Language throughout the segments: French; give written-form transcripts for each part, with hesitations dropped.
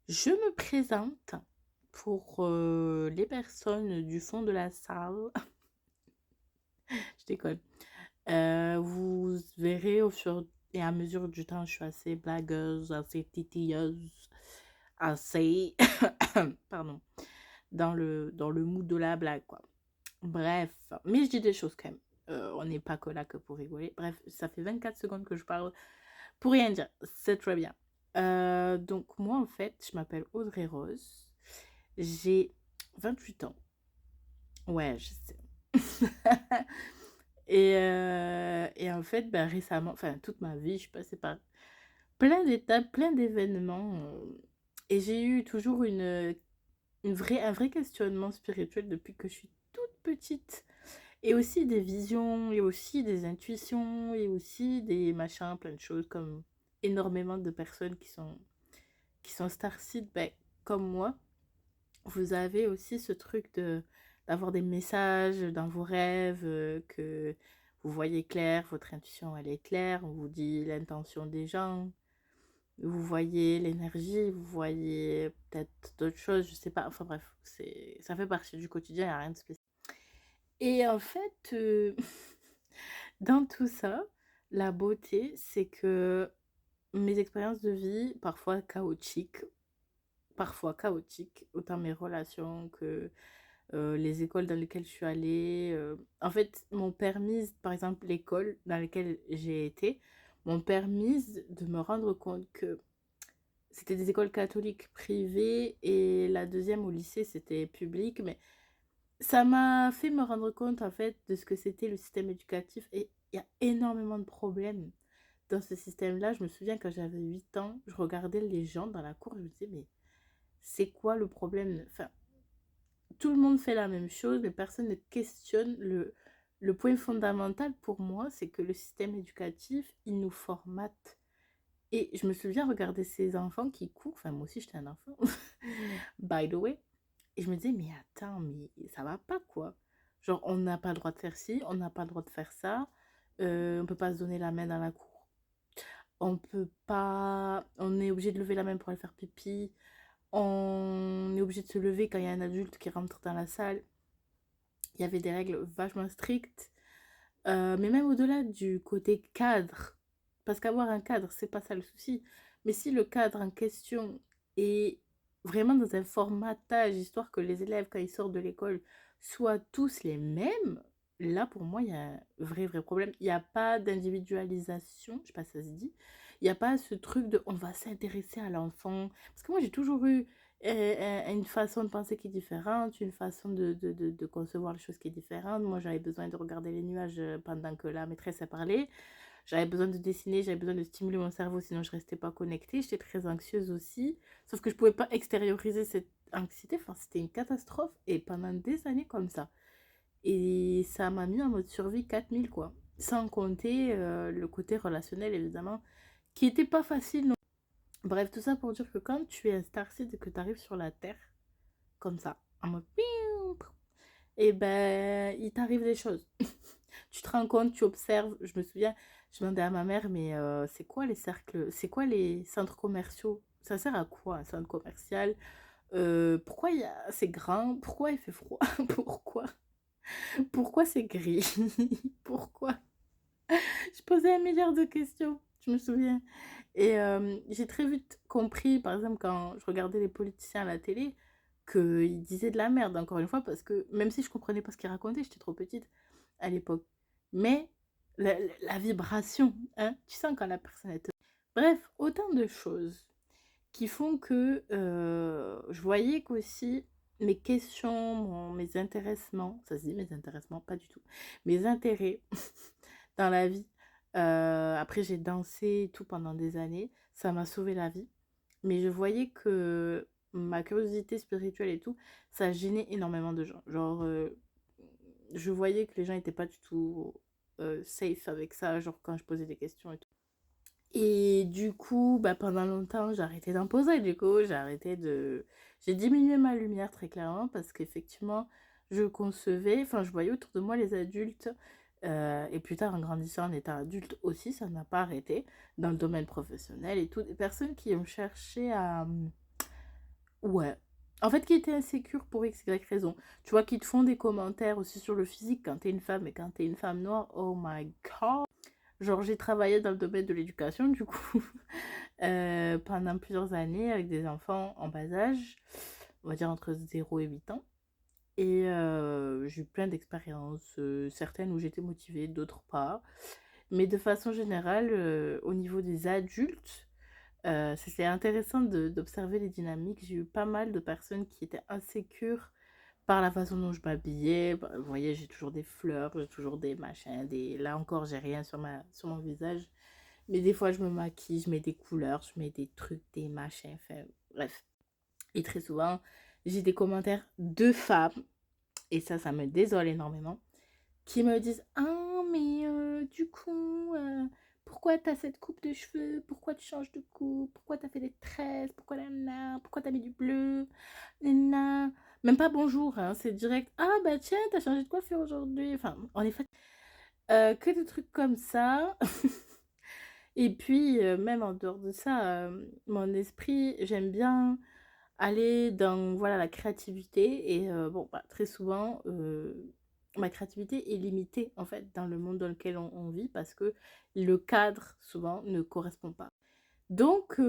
Je me présente pour, les personnes du fond de la salle. Je déconne. Vous verrez au fur et à mesure du temps, je suis assez blagueuse, assez titilleuse, assez pardon, dans le mood de la blague, quoi. Bref, mais je dis des choses quand même. On n'est pas que là que pour rigoler. Bref, ça fait 24 secondes que je parle pour rien dire. C'est très bien. Donc moi, en fait, je m'appelle Audrey Rose. J'ai 28 ans. Ouais, je sais. Et en fait, bah, récemment, enfin toute ma vie, je suis passée par plein d'étapes, plein d'événements, et j'ai eu toujours un vrai questionnement spirituel depuis que je suis toute petite. Et aussi des visions, et aussi des intuitions, et aussi des machins, plein de choses, comme énormément de personnes qui sont starseed, ben, comme moi. Vous avez aussi ce truc d'avoir des messages dans vos rêves, que vous voyez clair, votre intuition elle est claire, on vous dit l'intention des gens, vous voyez l'énergie, vous voyez peut-être d'autres choses, je sais pas, enfin bref, ça fait partie du quotidien, il n'y a rien de spécial. Et en fait, dans tout ça, la beauté, c'est que mes expériences de vie, parfois chaotiques, autant mes relations que les écoles dans lesquelles je suis allée, en fait, m'ont permis, par exemple, l'école dans laquelle j'ai été, m'ont permis de me rendre compte que c'était des écoles catholiques privées et la deuxième au lycée, c'était public, mais ça m'a fait me rendre compte, en fait, de ce que c'était le système éducatif, et il y a énormément de problèmes dans ce système-là. Je me souviens quand j'avais 8 ans, je regardais les gens dans la cour, je me disais: «Mais c'est quoi le problème?» Enfin, tout le monde fait la même chose, mais personne ne questionne le point fondamental pour moi, c'est que le système éducatif, il nous formate. Et je me souviens regarder ces enfants qui courent, enfin moi aussi j'étais un enfant, by the way, et je me disais: «Mais attends, mais ça va pas quoi». Genre on n'a pas le droit de faire ci, on n'a pas le droit de faire ça, on peut pas se donner la main dans la cour, on peut pas, on est obligé de lever la main pour aller faire pipi, on est obligé de se lever quand il y a un adulte qui rentre dans la salle. Il y avait des règles vachement strictes, mais même au-delà du côté cadre, parce qu'avoir un cadre, c'est pas ça le souci, mais si le cadre en question est vraiment dans un formatage, histoire que les élèves, quand ils sortent de l'école, soient tous les mêmes, là, pour moi, il y a un vrai, vrai problème. Il y a pas d'individualisation, je sais pas si ça se dit. Il y a pas ce truc de: «On va s'intéresser à l'enfant». Parce que moi, j'ai toujours eu une façon de penser qui est différente, une façon de concevoir les choses qui est différente. Moi, j'avais besoin de regarder les nuages pendant que la maîtresse a parlé. J'avais besoin de dessiner, j'avais besoin de stimuler mon cerveau, sinon je restais pas connectée. J'étais très anxieuse aussi. Sauf que je pouvais pas extérioriser cette anxiété. Enfin, c'était une catastrophe. Et pendant des années comme ça. Et ça m'a mis en mode survie 4000, quoi. Sans compter le côté relationnel, évidemment, qui était pas facile. Non. Bref, tout ça pour dire que quand tu es un starseed et que tu arrives sur la Terre, comme ça, en mode piou, et ben, il t'arrive des choses. Tu te rends compte, tu observes. Je me souviens, je demandais à ma mère, mais c'est quoi les cercles, c'est quoi les centres commerciaux? Ça sert à quoi un centre commercial? Pourquoi c'est grand? Pourquoi il fait froid? Pourquoi? Pourquoi c'est gris? Pourquoi? Je posais un milliard de questions, je me souviens. Et j'ai très vite compris, par exemple, quand je regardais les politiciens à la télé, qu'ils disaient de la merde, encore une fois, parce que même si je comprenais pas ce qu'ils racontaient, j'étais trop petite à l'époque. Mais la vibration, hein, tu sens quand la personne est... Bref, autant de choses qui font que je voyais qu'aussi mes questions, mes intéressements, ça se dit mes intéressements, pas du tout, mes intérêts dans la vie. Après, j'ai dansé et tout pendant des années, ça m'a sauvé la vie. Mais je voyais que ma curiosité spirituelle et tout, ça gênait énormément de gens. Genre, je voyais que les gens n'étaient pas du tout safe avec ça, genre quand je posais des questions et tout. Et du coup, bah, pendant longtemps, j'ai arrêté d'en poser. Du coup, j'ai diminué ma lumière très clairement parce qu'effectivement, je concevais, enfin, je voyais autour de moi les adultes, et plus tard, en grandissant, en étant adulte aussi, ça n'a pas arrêté, dans le domaine professionnel et tout, des personnes qui ont cherché à Ouais. En fait, qui étaient insécures pour X, Y raison. Tu vois, qui te font des commentaires aussi sur le physique quand t'es une femme et quand t'es une femme noire. Oh my god. Genre, j'ai travaillé dans le domaine de l'éducation, du coup, pendant plusieurs années avec des enfants en bas âge, on va dire entre 0 et 8 ans. Et j'ai eu plein d'expériences, certaines où j'étais motivée, d'autres pas. Mais de façon générale, au niveau des adultes, c'était intéressant d'observer les dynamiques. J'ai eu pas mal de personnes qui étaient insécures par la façon dont je m'habillais. Bah, vous voyez, j'ai toujours des fleurs, j'ai toujours des machins, des... Là encore, j'ai rien sur mon visage. Mais des fois, je me maquille, je mets des couleurs, je mets des trucs, des machins, enfin, bref. Et très souvent, j'ai des commentaires de femmes, et ça me désole énormément, qui me disent: «Ah, mais du coup, pourquoi t'as cette coupe de cheveux? Pourquoi tu changes de coupe? Pourquoi t'as fait des tresses? Pourquoi là? Pourquoi t'as mis du bleu? Nana.» Même pas bonjour, hein, c'est direct: «Ah, bah tiens, t'as changé de coiffure aujourd'hui.» Enfin, en effet, que des trucs comme ça. Et puis, même en dehors de ça, mon esprit, j'aime bien aller dans, voilà, la créativité et bon, bah, très souvent, ma créativité est limitée, en fait, dans le monde dans lequel on vit parce que le cadre, souvent, ne correspond pas. Donc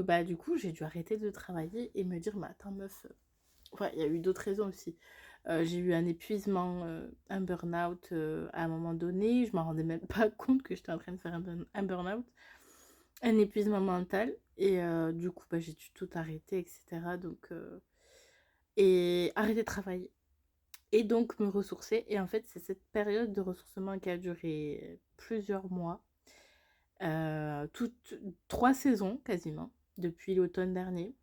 bah, du coup, j'ai dû arrêter de travailler et me dire: «Mais attends meuf», ouais, il y a eu d'autres raisons aussi. J'ai eu un épuisement, un burn-out, à un moment donné. Je m'en rendais même pas compte que j'étais en train de faire un burn-out. Un épuisement mental et du coup, bah, j'ai dû tout arrêter et cetera donc et arrêter de travailler et donc me ressourcer et en fait, c'est cette période de ressourcement qui a duré plusieurs mois, toutes 3 saisons quasiment, depuis l'automne dernier,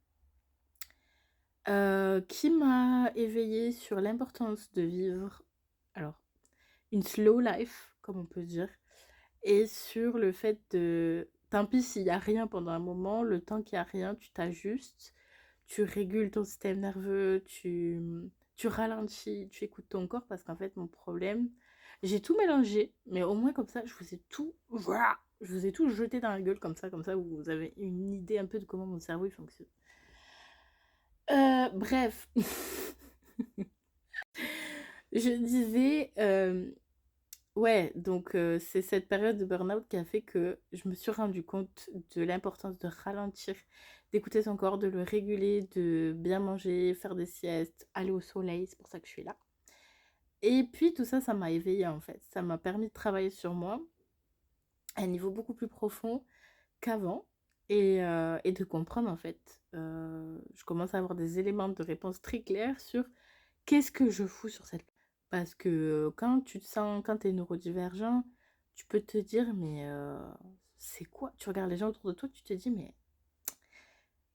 qui m'a éveillée sur l'importance de vivre, alors, une slow life, comme on peut dire et sur le fait de tant pis s'il y a rien pendant un moment, le temps qu'il y a rien, tu t'ajustes, tu régules ton système nerveux, tu ralentis, tu écoutes ton corps parce qu'en fait, mon problème, j'ai tout mélangé, mais au moins comme ça, je vous ai tout, voilà, je vous ai tout jeté dans la gueule comme ça, vous avez une idée un peu de comment mon cerveau il fonctionne. Bref, je disais, ouais, donc c'est cette période de burn-out qui a fait que je me suis rendu compte de l'importance de ralentir, d'écouter son corps, de le réguler, de bien manger, faire des siestes, aller au soleil, c'est pour ça que je suis là. Et puis tout ça, ça m'a éveillée en fait. Ça m'a permis de travailler sur moi à un niveau beaucoup plus profond qu'avant et de comprendre en fait. Je commence à avoir des éléments de réponse très clairs sur qu'est-ce que je fous sur cette... Parce que quand tu te sens, quand tu es neurodivergent, tu peux te dire, mais c'est quoi? Tu regardes les gens autour de toi, tu te dis, mais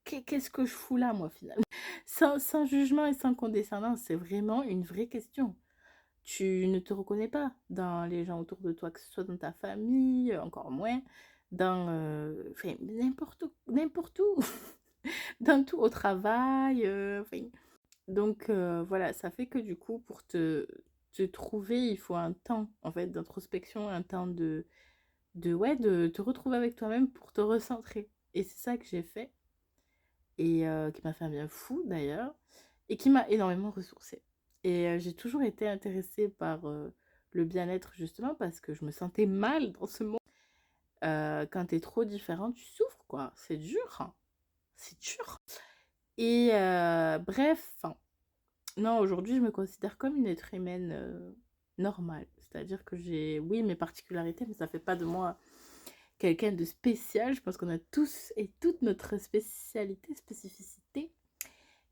qu'est-ce que je fous là, moi, finalement? Sans jugement et sans condescendance, c'est vraiment une vraie question. Tu ne te reconnais pas dans les gens autour de toi, que ce soit dans ta famille, encore moins, dans enfin, n'importe où, dans tout, au travail, enfin, donc voilà, ça fait que du coup, pour te trouver, il faut un temps, en fait, d'introspection, un temps ouais, de te retrouver avec toi-même pour te recentrer. Et c'est ça que j'ai fait et qui m'a fait un bien fou d'ailleurs et qui m'a énormément ressourcée. Et j'ai toujours été intéressée par, le bien-être justement parce que je me sentais mal dans ce monde. Quand tu es trop différente, tu souffres quoi, c'est dur, hein, c'est dur. Et bref, enfin non, aujourd'hui, je me considère comme une être humaine normale. C'est-à-dire que j'ai, oui, mes particularités, mais ça fait pas de moi quelqu'un de spécial. Je pense qu'on a tous et toutes notre spécialité, spécificité.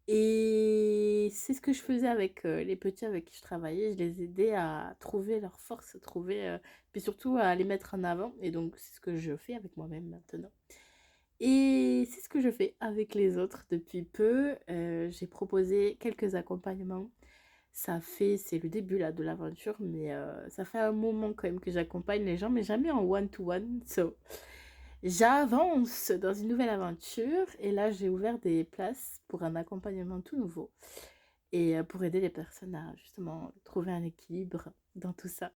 Et c'est ce que je faisais avec les petits avec qui je travaillais. Je les aidais à trouver leur force, à trouver, puis surtout à les mettre en avant. Et donc, c'est ce que je fais avec moi-même maintenant. Et c'est ce que je fais avec les autres depuis peu. J'ai proposé quelques accompagnements. C'est le début là de l'aventure, mais ça fait un moment quand même que j'accompagne les gens, mais jamais en one-to-one. So, j'avance dans une nouvelle aventure et là j'ai ouvert des places pour un accompagnement tout nouveau et pour aider les personnes à justement trouver un équilibre dans tout ça.